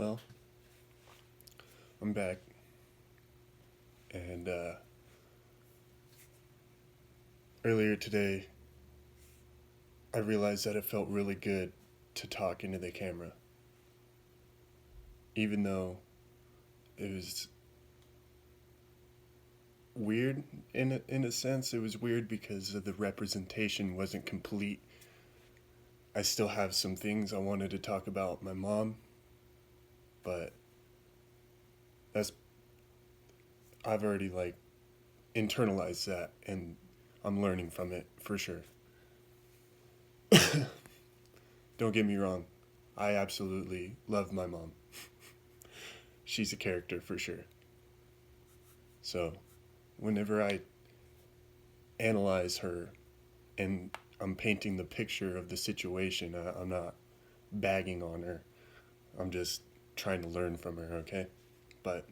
Well, I'm back, and earlier today, I realized that it felt really good to talk into the camera, even though it was weird in a sense. It was weird because of the representation wasn't complete. I still have some things I wanted to talk about my mom, but that's I've already internalized that, and I'm learning from it for sure. Don't get me wrong, I absolutely love my mom. She's a character for sure. So, whenever I analyze her and I'm painting the picture of the situation, I'm not bagging on her. I'm just trying to learn from her, okay? But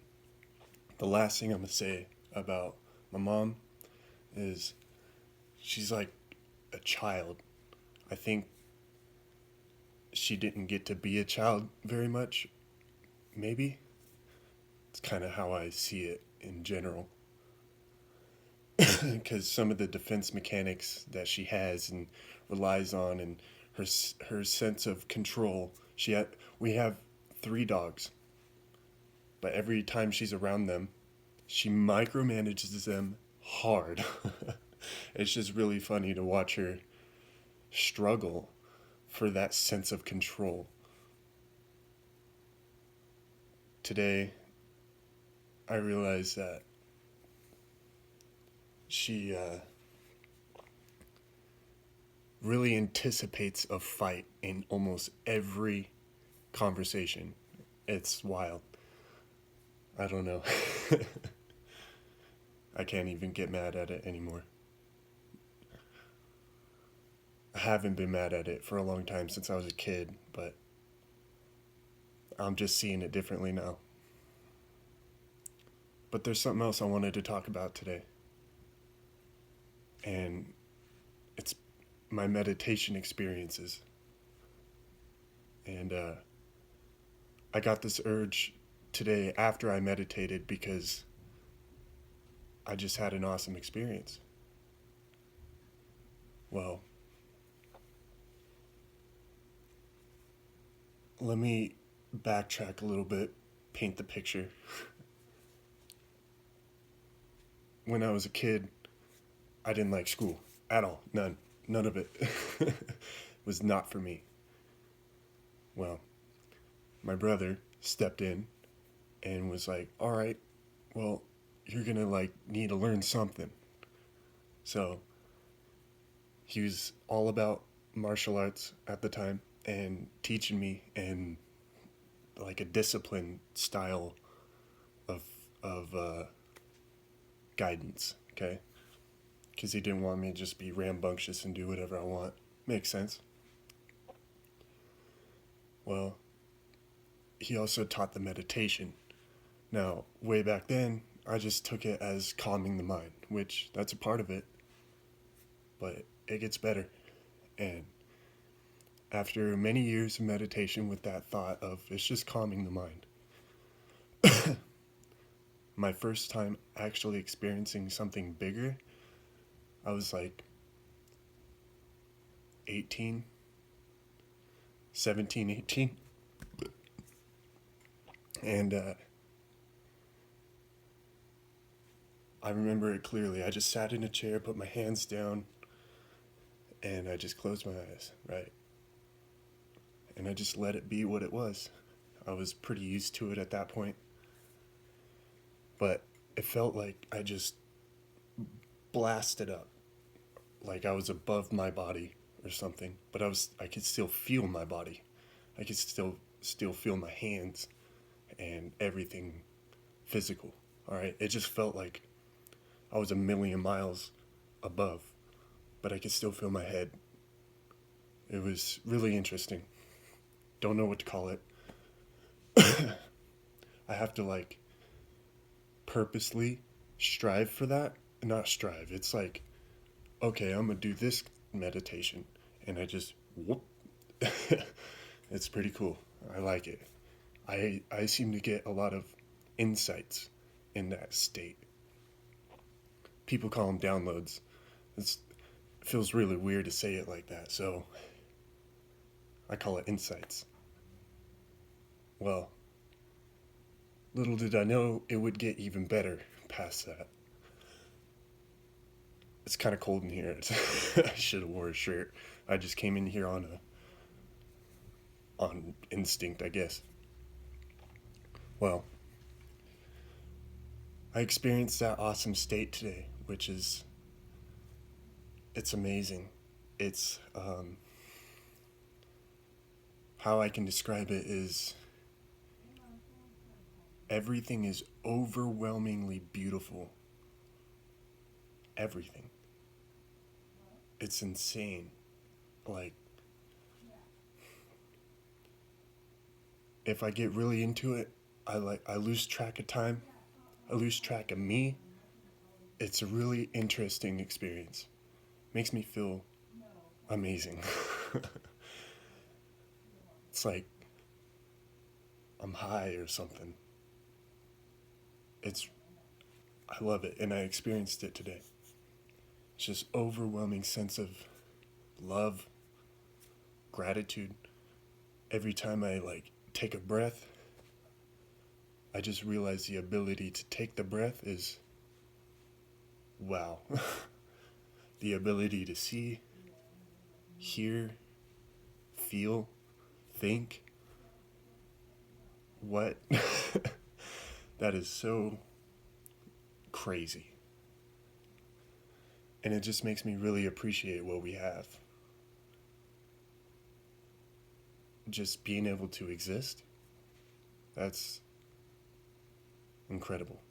the last thing I'm going to say about my mom is she's like a child. I think she didn't get to be a child very much, maybe. It's kind of how I see it in general. Because some of the defense mechanics that she has and relies on, and her sense of control. We have three dogs, but every time she's around them, she micromanages them hard. It's just really funny to watch her struggle for that sense of control. Today, I realized that she really anticipates a fight in almost every conversation. It's wild. I don't know. I can't even get mad at it anymore. I haven't been mad at it for a long time, since I was a kid, but I'm just seeing it differently now. But there's something else I wanted to talk about today. And it's my meditation experiences. And I got this urge today after I meditated because I just had an awesome experience. Well, let me backtrack a little bit, paint the picture. When I was a kid, I didn't like school at all. None. None of it was not for me. Well, my brother stepped in and was like, all right, well, you're gonna need to learn something. So he was all about martial arts at the time and teaching me, and like a discipline style of guidance, okay? Because he didn't want me to just be rambunctious and do whatever I want. Makes sense. Well, he also taught the meditation. Now, way back then, I just took it as calming the mind, which that's a part of it, but it gets better. And after many years of meditation with that thought of it's just calming the mind, my first time actually experiencing something bigger, I was like 18, 17, 18. And I remember it clearly. I just sat in a chair, put my hands down, and I just closed my eyes, right? And I just let it be what it was. I was pretty used to it at that point. But it felt like I just blasted up, like I was above my body or something. But I could still feel my body. I could still feel my hands and everything physical. All right, it just felt like I was a million miles above, but I could still feel my head. It was really interesting. Don't know what to call it. I have to purposely strive for that. Not strive. It's like, okay, I'm gonna do this meditation, and I just whoop. It's pretty cool. I like it. I seem to get a lot of insights in that state. People call them downloads. It feels really weird to say it like that, so I call it insights. Well, little did I know it would get even better past that. It's kind of cold in here. I should have wore a shirt. I just came in here on instinct, I guess. Well, I experienced that awesome state today, which is it's amazing. It's how I can describe it is everything is overwhelmingly beautiful. Everything. It's insane. Like, if I get really into it, I lose track of time. I lose track of me. It's a really interesting experience. Makes me feel amazing. It's like I'm high or something. It's I love it, and I experienced it today. It's just overwhelming sense of love, gratitude. Every time I like take a breath, I just realize the ability to take the breath is wow. The ability to see, hear, feel, think. What? That is so crazy. And it just makes me really appreciate what we have. Just being able to exist, that's incredible.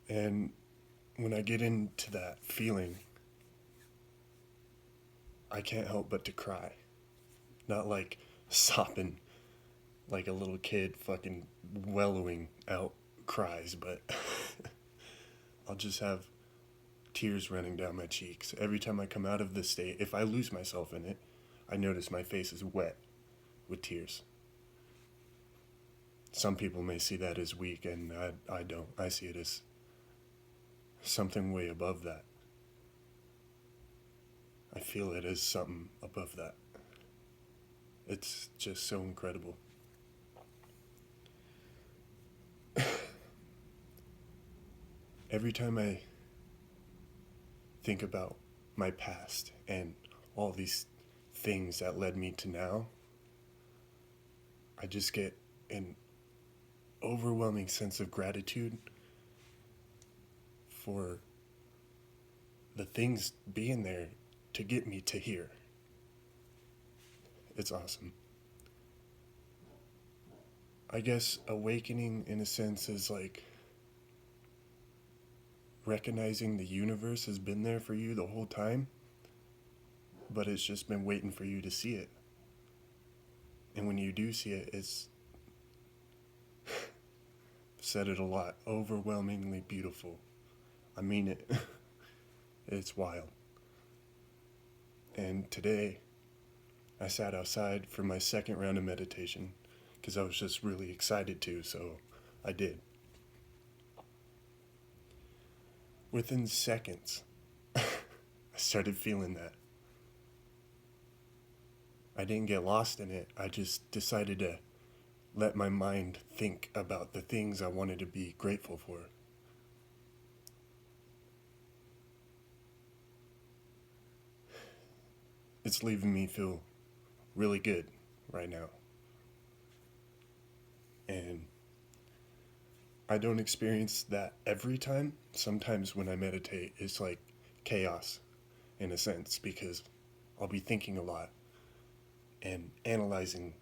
And when I get into that feeling, I can't help but to cry. Not like sopping like a little kid fucking wellowing out cries, but I'll just have tears running down my cheeks. Every time I come out of this state, if I lose myself in it, I notice my face is wet with tears. Some people may see that as weak, and I don't. I see it as something way above that. I feel it as something above that. It's just so incredible. Every time I think about my past and all these things that led me to now, I just get an overwhelming sense of gratitude for the things being there to get me to here. It's awesome. I guess awakening, in a sense, is like recognizing the universe has been there for you the whole time, but it's just been waiting for you to see it. And when you do see it, it's said it a lot, overwhelmingly beautiful. I mean it. It's wild. And today, I sat outside for my second round of meditation because I was just really excited to, so I did. Within seconds, I started feeling that. I didn't get lost in it. I just decided to let my mind think about the things I wanted to be grateful for. It's leaving me feel really good right now. And I don't experience that every time. Sometimes when I meditate, it's like chaos in a sense because I'll be thinking a lot and analyzing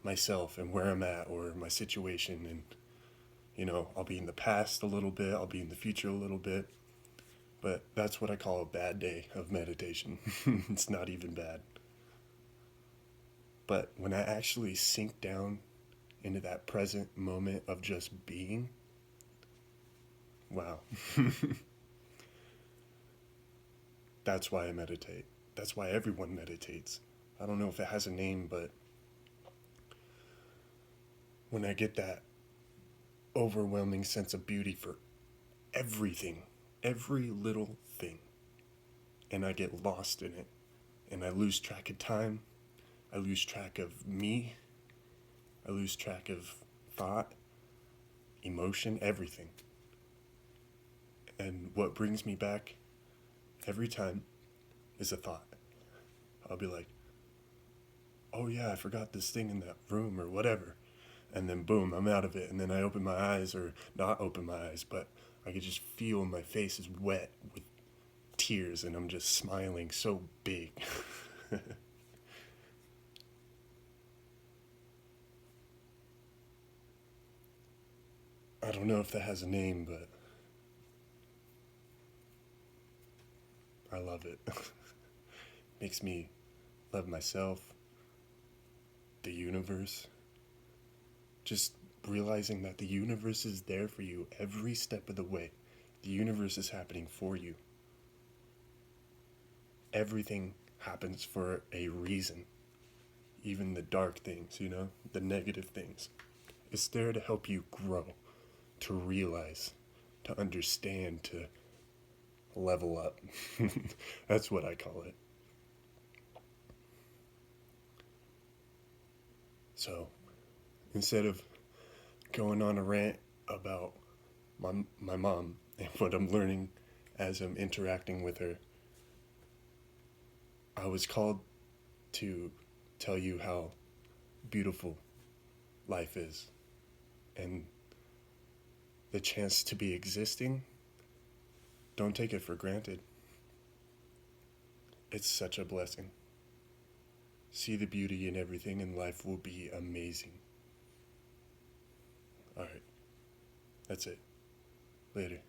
myself and where I'm at or my situation. And, I'll be in the past a little bit, I'll be in the future a little bit. But that's what I call a bad day of meditation. It's not even bad. But when I actually sink down into that present moment of just being, wow. That's why I meditate. That's why everyone meditates. I don't know if it has a name, but when I get that overwhelming sense of beauty for everything, every little thing, and I get lost in it, and I lose track of time, I lose track of me, I lose track of thought, emotion, everything. And what brings me back every time is a thought. I'll be like, oh yeah, I forgot this thing in that room or whatever. And then boom, I'm out of it. And then I open my eyes, or not open my eyes, but I could just feel my face is wet with tears and I'm just smiling so big. I don't know if that has a name, but I love it. Makes me love myself, the universe. Just realizing that the universe is there for you every step of the way. The universe is happening for you. Everything happens for a reason. Even the dark things, the negative things. It's there to help you grow, to realize, to understand, to level up. That's what I call it. So, instead of going on a rant about my mom and what I'm learning as I'm interacting with her, I was called to tell you how beautiful life is and the chance to be existing. Don't take it for granted. It's such a blessing. See the beauty in everything, and life will be amazing. Alright, that's it. Later.